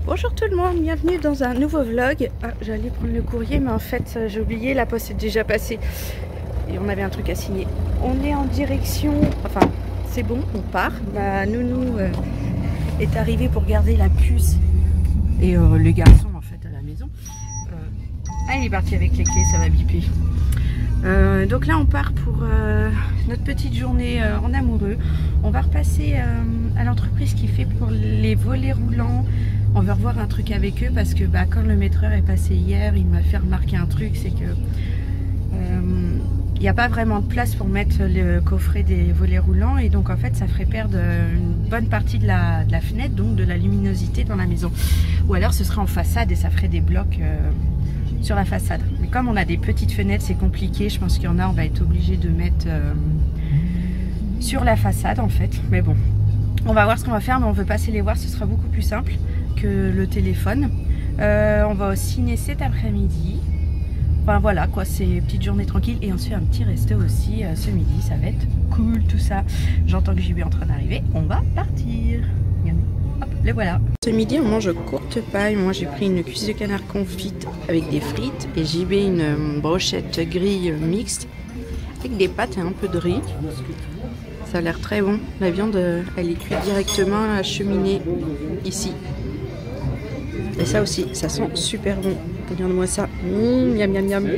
Bonjour tout le monde, bienvenue dans un nouveau vlog. J'allais prendre le courrier mais en fait j'ai oublié, la poste est déjà passée et on avait un truc à signer. On est en direction, enfin c'est bon, on part. Ma nounou est arrivée pour garder la puce et les garçons en fait à la maison. Il est parti avec les clés, ça va biper. Donc là on part pour notre petite journée en amoureux. On va repasser à l'entreprise qui fait pour les volets roulants. On va revoir un truc avec eux parce que quand le maîtreur est passé hier, il m'a fait remarquer un truc, c'est que il n'y a pas vraiment de place pour mettre le coffret des volets roulants et donc en fait ça ferait perdre une bonne partie de la fenêtre, donc de la luminosité dans la maison. Ou alors ce serait en façade et ça ferait des blocs sur la façade. Mais comme on a des petites fenêtres, c'est compliqué. Je pense qu'il y en a, on va être obligé de mettre sur la façade en fait. Mais bon, on va voir ce qu'on va faire, mais on veut passer les voir, ce sera beaucoup plus simple que le téléphone. On va au ciné cet après-midi. Enfin voilà quoi, c'est une petite journée tranquille. Et ensuite un petit resto aussi ce midi, ça va être cool tout ça. J'entends que JB est en train d'arriver, on va partir. Regardez. Hop, les voilà. Ce midi on mange courte paille. Moi j'ai pris une cuisse de canard confite avec des frites et JB une brochette grille mixte avec des pâtes et un peu de riz. Ça a l'air très bon. La viande elle est cuite directement à la cheminée ici. Et ça aussi, ça sent super bon. Regarde-moi ça. Miam miam miam.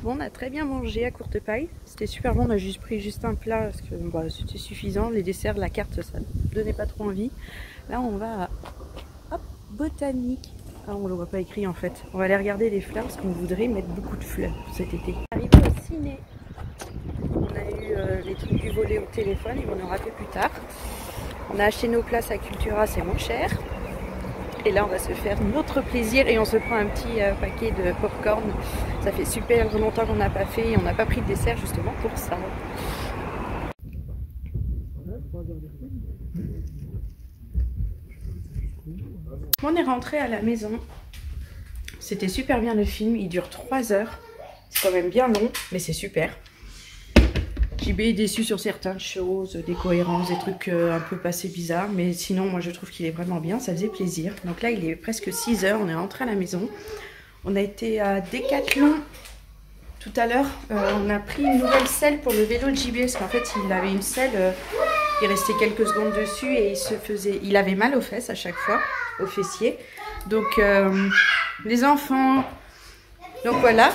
Bon, on a très bien mangé à courte paille. C'était super bon. On a juste pris un plat parce que c'était suffisant. Les desserts, la carte, ça ne donnait pas trop envie. Là, on va à botanique. Ah, on ne le voit pas écrit en fait. On va aller regarder les fleurs parce qu'on voudrait mettre beaucoup de fleurs cet été. Arrivé au ciné. On a eu les trucs du volet au téléphone et on en aura fait plus tard. On a acheté nos places à Cultura, c'est moins cher. Et là on va se faire notre plaisir et on se prend un petit paquet de popcorn. Ça fait super longtemps qu'on n'a pas fait et on n'a pas pris de dessert justement pour ça. On est rentré à la maison. C'était super bien le film, il dure 3 heures. C'est quand même bien long mais c'est super. JB est déçu sur certaines choses, des cohérences, des trucs un peu passés bizarres. Mais sinon, moi je trouve qu'il est vraiment bien, ça faisait plaisir. Donc là, il est presque 6 heures, on est rentré à la maison. On a été à Decathlon tout à l'heure. On a pris une nouvelle selle pour le vélo de JB. Parce qu'en fait, il avait une selle, il restait quelques secondes dessus et il avait mal aux fesses à chaque fois, aux fessiers. Donc, les enfants... Donc voilà.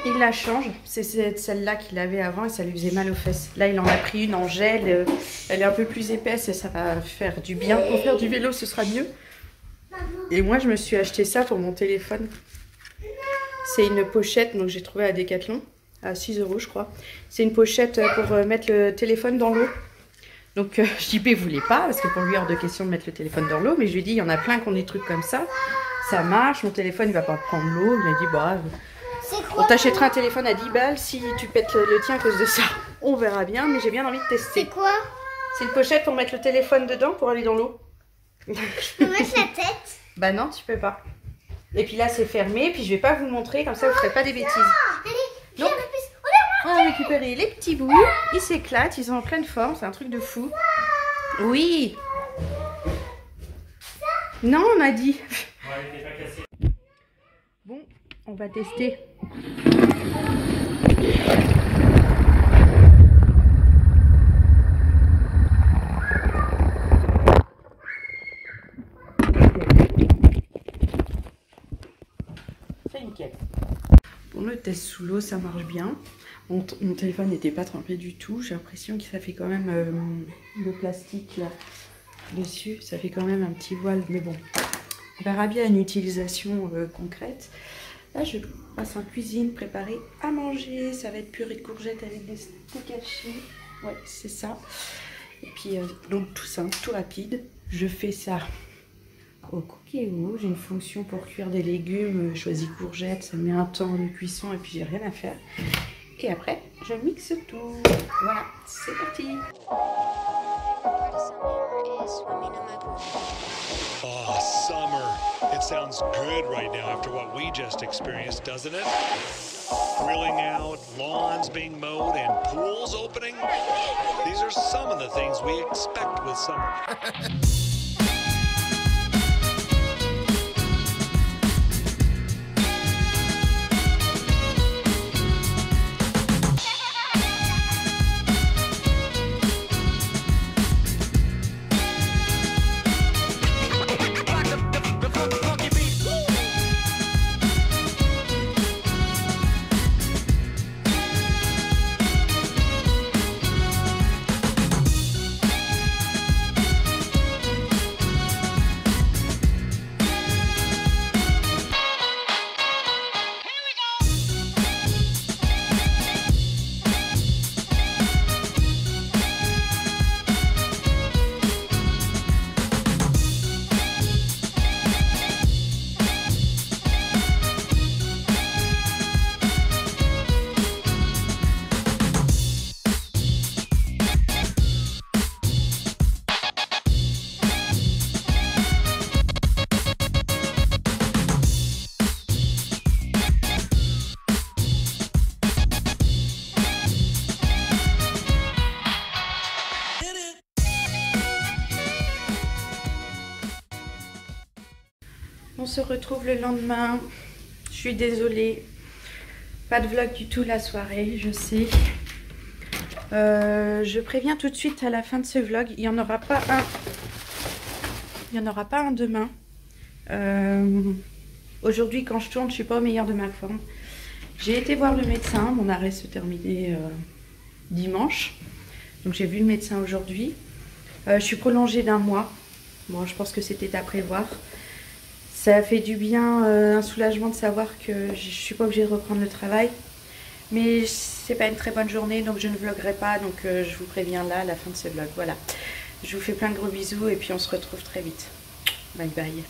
Il la change, c'est celle-là qu'il avait avant et ça lui faisait mal aux fesses. Là, il en a pris une en gel, elle est un peu plus épaisse et ça va faire du bien. Pour faire du vélo, ce sera mieux. Et moi, je me suis acheté ça pour mon téléphone. C'est une pochette, donc j'ai trouvé à Decathlon, à 6 € je crois. C'est une pochette pour mettre le téléphone dans l'eau. Donc JB voulait pas, parce que pour lui, hors de question de mettre le téléphone dans l'eau. Mais je lui ai dit, il y en a plein qui ont des trucs comme ça. Ça marche, mon téléphone, il va pas prendre l'eau. Il m'a dit, bah... On t'achètera un téléphone à 10 balles si tu pètes le tien à cause de ça. On verra bien, mais j'ai bien envie de tester. C'est quoi? C'est une pochette pour mettre le téléphone dedans pour aller dans l'eau. Je peux mettre la tête? Bah non, tu peux pas. Et puis là, c'est fermé, puis je vais pas vous montrer, comme ça vous ferez pas des bêtises. Donc, on a récupéré les petits bouts, ils s'éclatent, ils sont en pleine forme, c'est un truc de fou. Oui. Non, on a dit. Bon, on va tester. C'est nickel. Pour le test sous l'eau, ça marche bien. Mon téléphone n'était pas trempé du tout. J'ai l'impression que ça fait quand même le plastique là dessus. Ça fait quand même un petit voile, mais bon. On verra bien une utilisation concrète. Là, je passe en cuisine, préparer à manger. Ça va être purée de courgettes avec des steaks hachés. Ouais, c'est ça. Et puis, donc tout simple, tout rapide. Je fais ça au Cookéo. J'ai une fonction pour cuire des légumes. Je choisis courgettes, ça met un temps de cuisson et puis j'ai rien à faire. Et après, je mixe tout. Voilà, c'est parti. Oh, summer. It sounds good right now after what we just experienced, doesn't it? Grilling out, lawns being mowed, and pools opening. These are some of the things we expect with summer. On se retrouve le lendemain. Je suis désolée. Pas de vlog du tout la soirée, je sais. Je préviens tout de suite à la fin de ce vlog, il n'y en aura pas un. Il n'y en aura pas un demain. Aujourd'hui, quand je tourne, je suis pas au meilleur de ma forme. J'ai été voir le médecin. Mon arrêt se terminait dimanche. Donc j'ai vu le médecin aujourd'hui. Je suis prolongée d'1 mois. Bon, je pense que c'était à prévoir. Ça fait du bien, un soulagement de savoir que je suis pas obligée de reprendre le travail. Mais c'est pas une très bonne journée, donc je ne vloguerai pas. Donc je vous préviens là à la fin de ce vlog. Voilà. Je vous fais plein de gros bisous et puis on se retrouve très vite. Bye bye.